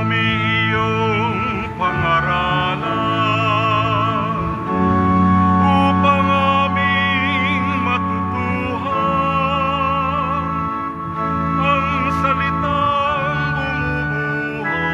kami iyong pangaralan upang aming matutuhan ang salitang bumubuhay.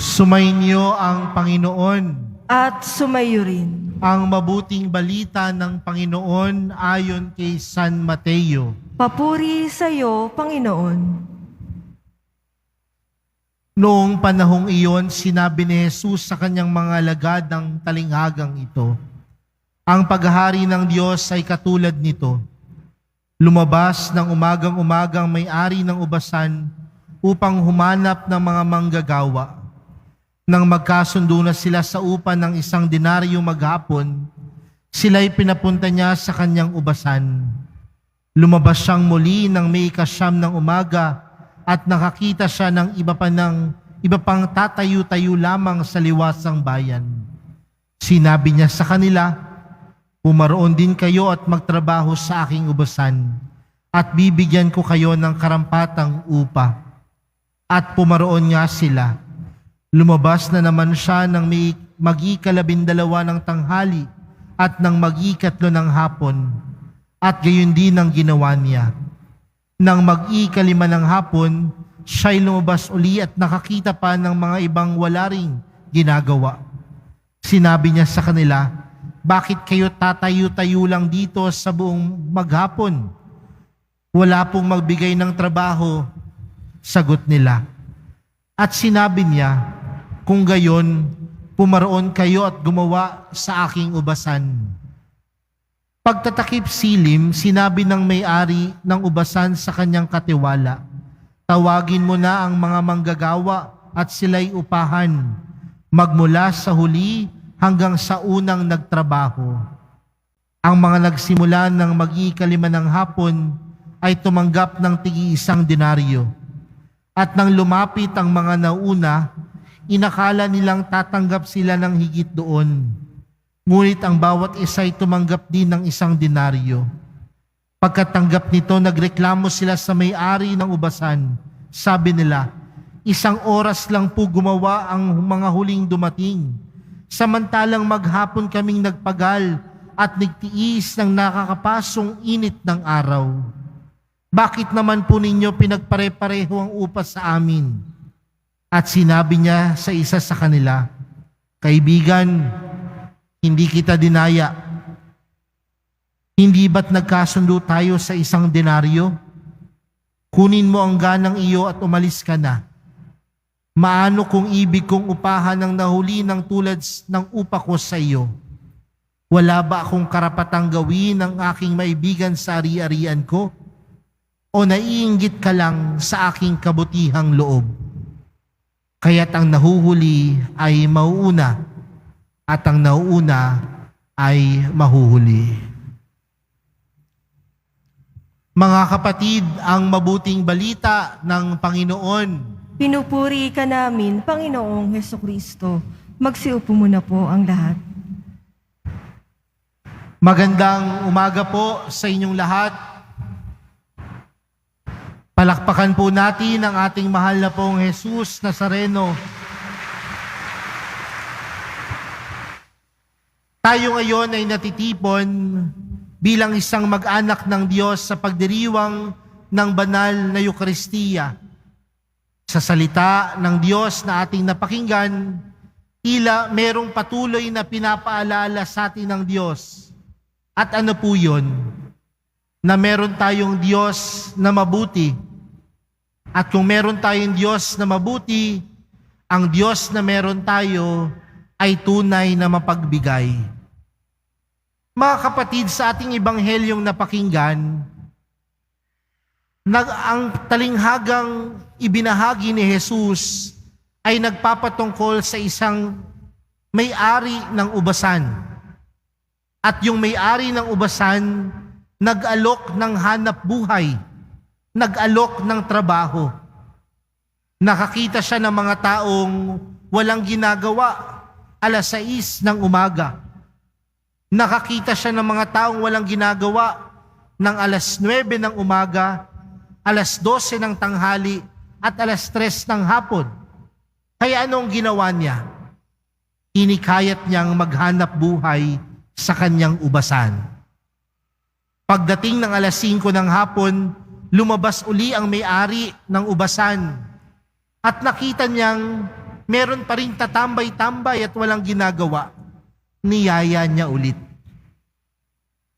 Sumainyo ang Panginoon. At sumayo rin. Ang mabuting balita ng Panginoon ayon kay San Mateo. Papuri sa iyo, Panginoon. Noong panahong iyon, sinabi ni Jesus sa kanyang mga alagad ng talinghagang ito, ang paghahari ng Diyos ay katulad nito. Lumabas ng umagang-umagang may-ari ng ubasan upang humanap ng mga manggagawa. Nang magkasundo na sila sa upa ng 1 denaryo maghapon, sila'y pinapunta niya sa kanyang ubasan. Lumabas siyang muli ng may 9 ng umaga at nakakita siya ng iba pang tatayo-tayo lamang sa liwasang bayan. Sinabi niya sa kanila, pumaroon din kayo at magtrabaho sa aking ubasan at bibigyan ko kayo ng karampatang upa. At pumaroon nga sila. Lumabas na naman siya ng may mag-ikalabindalawa ng tanghali at ng mag-ikatlo ng hapon, at gayon din ang ginawa niya. Nang mag-ikalima ng hapon, siya'y lumabas uli at nakakita pa ng mga ibang wala ring ginagawa. Sinabi niya sa kanila, bakit kayo tatayo-tayo lang dito sa buong maghapon? Wala pong magbigay ng trabaho, sagot nila. At sinabi niya, kung gayon, pumaroon kayo at gumawa sa aking ubasan. Pagtatakip silim, sinabi ng may-ari ng ubasan sa kanyang katiwala, tawagin mo na ang mga manggagawa at sila'y upahan, magmula sa huli hanggang sa unang nagtrabaho. Ang mga nagsimula ng mag-ikalima ng hapon ay tumanggap ng tig-1 denaryo. At nang lumapit ang mga nauna, inakala nilang tatanggap sila ng higit doon. Ngunit ang bawat isa ay tumanggap din ng 1 denaryo. Pagkatanggap nito, nagreklamo sila sa may-ari ng ubasan. Sabi nila, 1 oras lang po gumawa ang mga huling dumating. Samantalang maghapon kaming nagpagal at nagtiis ng nakakapasong init ng araw. Bakit naman po ninyo pinagpare-pareho ang upa sa amin? At sinabi niya sa isa sa kanila, kaibigan, hindi kita dinaya. Hindi ba't nagkasundo tayo sa 1 denaryo? Kunin mo ang ganang iyo at umalis ka na. Maano kung ibig kong upahan ng nahuli ng tulad ng upa ko sa iyo? Wala ba akong karapatang gawin ng aking maibigan sa ari-arian ko? O naiinggit ka lang sa aking kabutihang loob? Kaya't ang nahuhuli ay mauuna at ang nauuna ay mahuhuli. Mga kapatid, ang mabuting balita ng Panginoon. Pinupuri ka namin, Panginoong Hesukristo. Magsiupo muna po ang lahat. Magandang umaga po sa inyong lahat. Palakpakan po natin ang ating mahal na pong Jesus Nazareno. Tayo ngayon ay natitipon bilang isang mag-anak ng Diyos sa pagdiriwang ng banal na Eukaristiya. Sa salita ng Diyos na ating napakinggan, tila merong patuloy na pinapaalala sa atin ng Diyos. At ano po yun? Na meron tayong Diyos na mabuti. At kung meron tayong Diyos na mabuti, ang Diyos na meron tayo ay tunay na mapagbigay. Mga kapatid, sa ating ebanghelyong napakinggan, Ang talinghagang ibinahagi ni Jesus ay nagpapatungkol sa isang may-ari ng ubasan. At yung may-ari ng ubasan, nag-alok ng hanap buhay, nag-alok ng trabaho. Nakakita siya ng mga taong walang ginagawa, 6:00 ng umaga. Nakakita siya ng mga taong walang ginagawa ng 9:00 ng umaga, 12:00 ng tanghali, at 3:00 ng hapon. Kaya anong ginawa niya? Hinikayat niyang maghanap buhay sa kanyang ubasan. Pagdating ng 5:00 ng hapon, lumabas uli ang may-ari ng ubasan at nakita niyang meron pa rin tatambay-tambay at walang ginagawa. Niyaya niya ulit.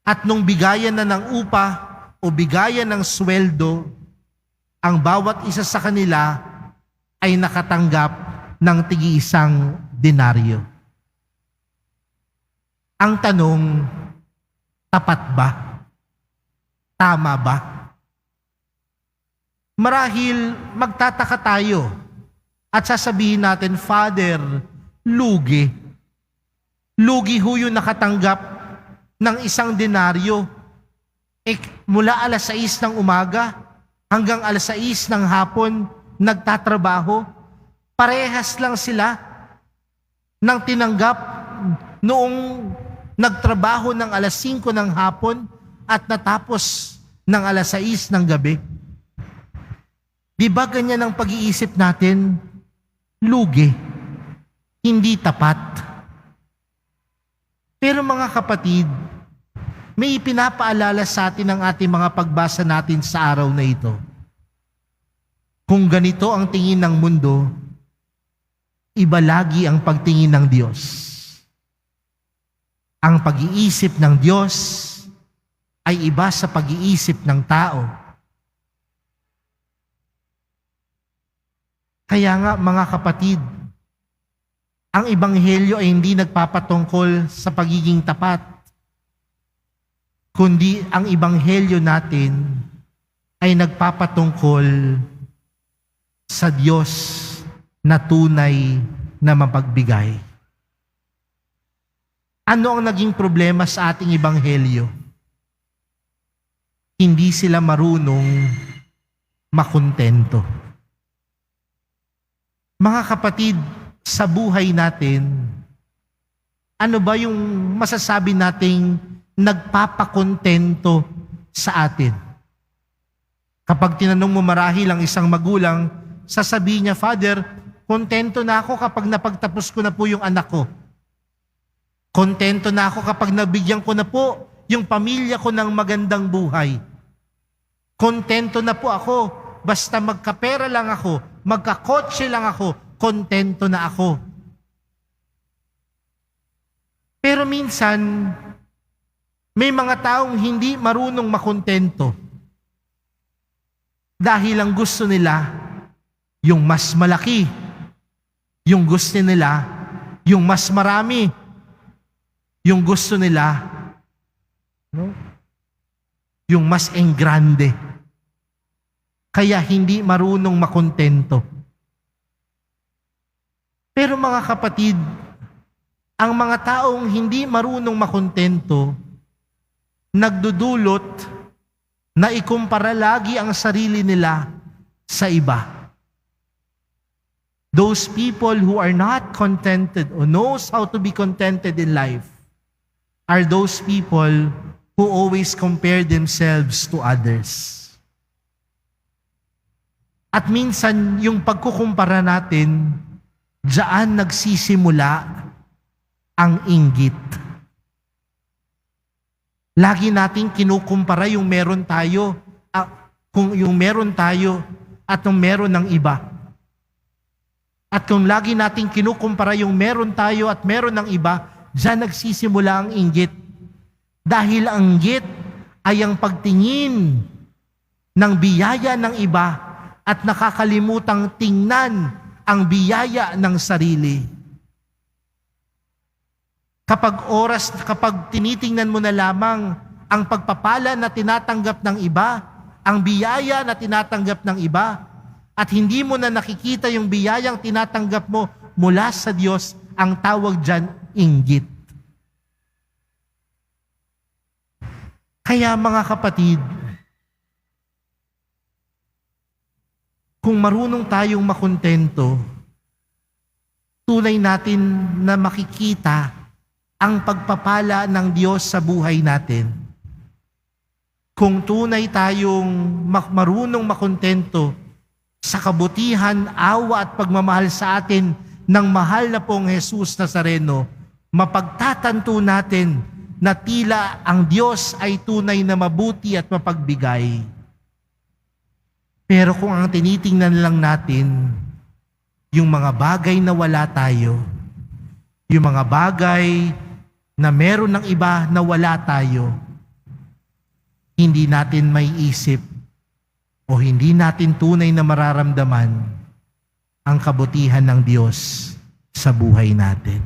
At nung bigayan na ng upa o bigayan ng sweldo, ang bawat isa sa kanila ay nakatanggap ng tig-isang denaryo. Ang tanong, tapat ba? Tama ba? Marahil magtataka tayo at sasabihin natin, Father, lugi. Lugi ho yung nakatanggap ng 1 denaryo. Mula 6:00 ng umaga hanggang 6:00 ng hapon, nagtatrabaho. Parehas lang sila ng tinanggap noong nagtrabaho ng 5:00 ng hapon at natapos ng 6:00 ng gabi. Di ba ganyan ang pag-iisip natin? Lugi. Hindi tapat. Pero mga kapatid, may ipinapaalala sa atin ang ating mga pagbasa natin sa araw na ito. Kung ganito ang tingin ng mundo, iba lagi ang pagtingin ng Diyos. Ang pag-iisip ng Diyos ay iba sa pag-iisip ng tao. Kaya nga mga kapatid, ang ebanghelyo ay hindi nagpapatungkol sa pagiging tapat, kundi ang ebanghelyo natin ay nagpapatungkol sa Diyos na tunay na mapagbigay. Ano ang naging problema sa ating ebanghelyo? Hindi sila marunong makontento. Mga kapatid, sa buhay natin, ano ba yung masasabi nating nagpapakontento sa atin? Kapag tinanong mo marahil ang isang magulang, sasabihin niya, Father, kontento na ako kapag napagtapos ko na po yung anak ko. Kontento na ako kapag nabigyan ko na po yung pamilya ko ng magandang buhay. Kontento na po ako, basta magkapera lang ako, magkakotse lang ako, kontento na ako. Pero minsan, may mga taong hindi marunong makontento dahil ang gusto nila yung mas malaki, yung gusto nila yung mas marami, yung gusto nila yung mas engrande. Kaya hindi marunong makontento. Pero mga kapatid, ang mga taong hindi marunong makontento, nagdudulot na ikumpara lagi ang sarili nila sa iba. Those people who are not contented or knows how to be contented in life are those people who always compare themselves to others. At minsan, yung pagkukumpara natin, diyan nagsisimula ang inggit. Lagi nating kinukumpara yung meron tayo, kung yung meron tayo at yung meron ng iba. At kung lagi nating kinukumpara yung meron tayo at meron ng iba, diyan nagsisimula ang inggit. Dahil ang inggit ay ang pagtingin ng biyaya ng iba at nakakalimutang tingnan ang biyaya ng sarili. Kapag tinitingnan mo na lamang ang pagpapala na tinatanggap ng iba ang biyaya na tinatanggap ng iba at hindi mo na nakikita yung biyayang tinatanggap mo mula sa Diyos, ang tawag dyan, inggit. Kaya mga kapatid, kung marunong tayong makontento, tunay natin na makikita ang pagpapala ng Diyos sa buhay natin. Kung tunay tayong marunong makontento sa kabutihan, awa at pagmamahal sa atin ng mahal na pong Jesus Nazareno, mapagtatanto natin na tila ang Diyos ay tunay na mabuti at mapagbigay. Pero kung ang tinitingnan lang natin, yung mga bagay na wala tayo, yung mga bagay na meron ng iba na wala tayo, hindi natin may isip o hindi natin tunay na mararamdaman ang kabutihan ng Diyos sa buhay natin.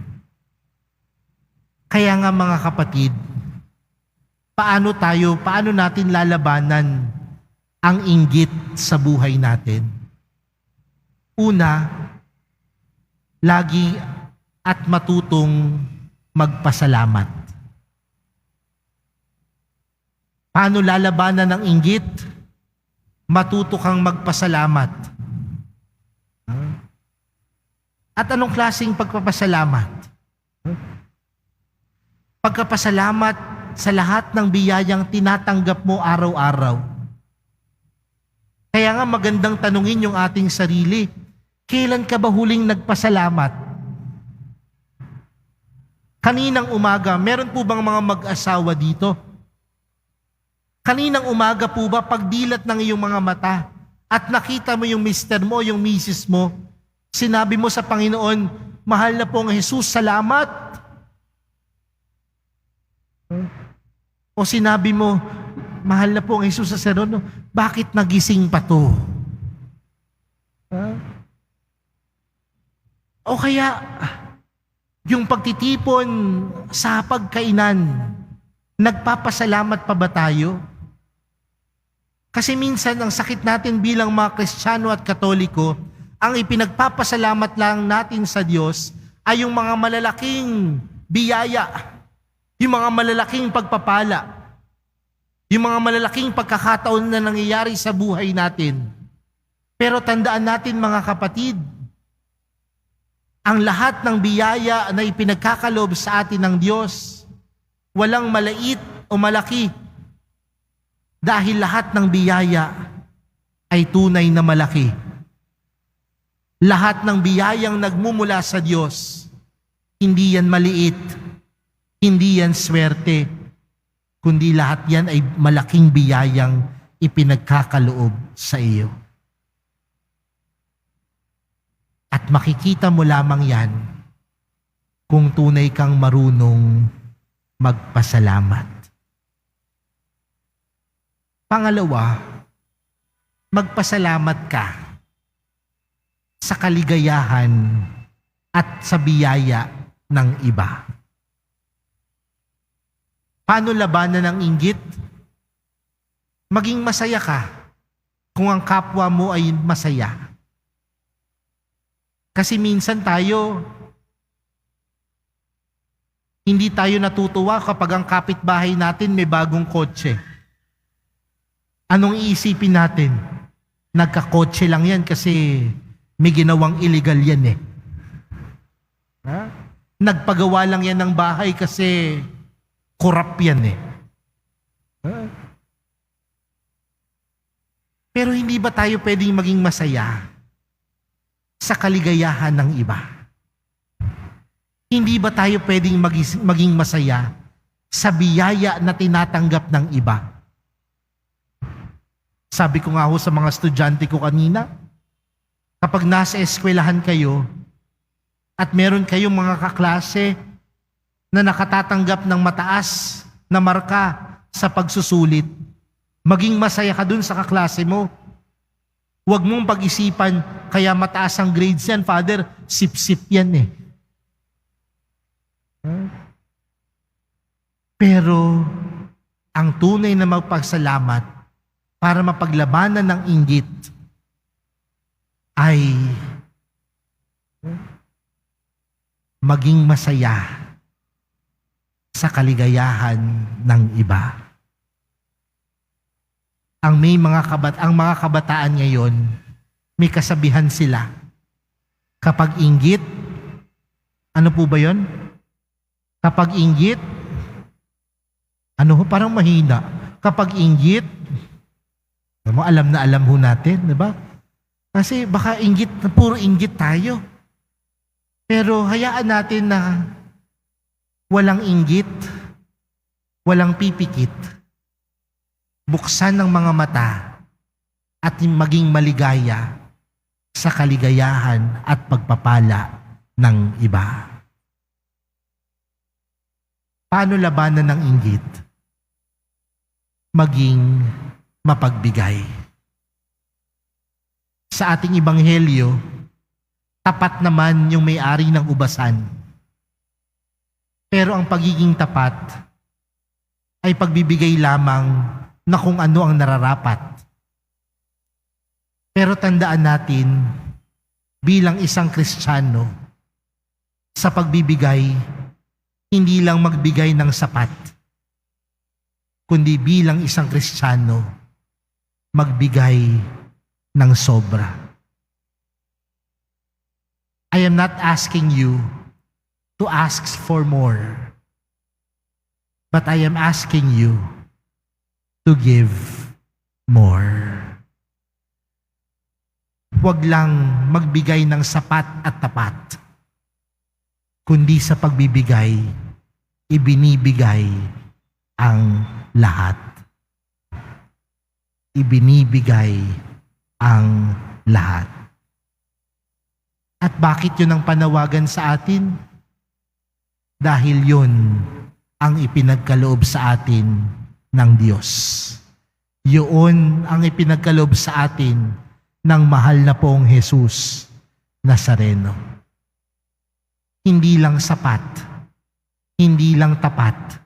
Kaya nga mga kapatid, paano natin lalabanan ang inggit sa buhay natin? Una, lagi at matutong magpasalamat. Paano lalabanan ng inggit? Matuto kang magpasalamat. At anong klaseng pagpapasalamat? Pagpapasalamat sa lahat ng biyayang tinatanggap mo araw-araw. Kaya nga magandang tanungin yung ating sarili, kailan ka ba huling nagpasalamat? Kaninang umaga, meron po bang mga mag-asawa dito? Kaninang umaga po ba pagdilat ng iyong mga mata at nakita mo yung mister mo, yung misis mo, sinabi mo sa Panginoon, mahal na pong Jesus, salamat? O sinabi mo, mahal na pong Jesus sa Nazareno, bakit nagising pa to? O kaya, yung pagtitipon sa pagkainan, nagpapasalamat pa ba tayo? Kasi minsan ang sakit natin bilang mga Kristiyano at Katoliko, ang ipinagpapasalamat lang natin sa Diyos ay yung mga malalaking biyaya, yung mga malalaking pagpapala, yung mga malalaking pagkakataon na nangyayari sa buhay natin. Pero tandaan natin mga kapatid, ang lahat ng biyaya na ipinagkakaloob sa atin ng Diyos, walang maliit o malaki. Dahil lahat ng biyaya ay tunay na malaki. Lahat ng biyayang nagmumula sa Diyos, hindi yan maliit, hindi yan swerte, kundi lahat yan ay malaking biyayang ipinagkakaloob sa iyo. At makikita mo lamang yan kung tunay kang marunong magpasalamat. Pangalawa, magpasalamat ka sa kaligayahan at sa biyaya ng iba. Paano labanan ng inggit? Maging masaya ka kung ang kapwa mo ay masaya. Kasi minsan hindi tayo natutuwa kapag ang kapitbahay natin may bagong kotse. Anong iisipin natin? Nagkakotse lang yan kasi may ginawang illegal yan eh. Nagpagawa lang yan ng bahay kasi korap yan eh. Pero hindi ba tayo pwedeng maging masaya sa kaligayahan ng iba? Hindi ba tayo pwedeng maging masaya sa biyaya na tinatanggap ng iba? Sabi ko nga ho sa mga estudyante ko kanina, kapag nasa eskwelahan kayo at meron kayong mga kaklase na nakatatanggap ng mataas na marka sa pagsusulit, maging masaya ka dun sa kaklase mo. Huwag mong pag-isipan, kaya mataas ang grades yan, Father, sip-sip yan eh. Pero, ang tunay na magpasalamat para mapaglabanan ng inggit ay maging masaya sa kaligayahan ng iba. Ang mga kabataan ngayon, may kasabihan sila. Kapag inggit, ano po ba 'yon? Kapag inggit, parang mahina. Kapag inggit, alam na alam ho natin, di ba? Kasi baka inggit, puro inggit tayo. Pero hayaan natin na walang inggit, walang pipikit. Buksan ng mga mata at maging maligaya sa kaligayahan at pagpapala ng iba. Paano labanan ng inggit? Maging mapagbigay. Sa ating ebanghelyo, tapat naman yung may-ari ng ubasan. Pero ang pagiging tapat ay pagbibigay lamang na kung ano ang nararapat. Pero tandaan natin, bilang isang Kristiyano, sa pagbibigay, hindi lang magbigay ng sapat, kundi bilang isang Kristiyano, magbigay ng sobra. I am not asking you to ask for more, but I am asking you to give more. Huwag lang magbigay ng sapat at tapat, kundi sa pagbibigay, ibinibigay ang lahat. Ibinibigay ang lahat. At bakit yun ang panawagan sa atin? Dahil yun ang ipinagkaloob sa atin ng Diyos. Yun ang ipinagkaloob sa atin ng mahal na pong Jesus Nazareno. Hindi lang sapat, hindi lang tapat,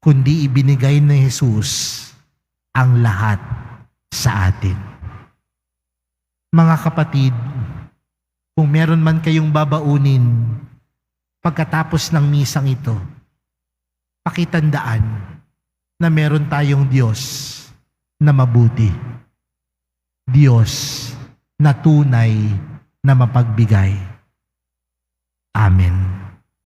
kundi ibinigay ni Jesus ang lahat sa atin. Mga kapatid, kung meron man kayong babaunin pagkatapos ng misang ito, pakitandaan na meron tayong Diyos na mabuti. Diyos na tunay na mapagbigay. Amen.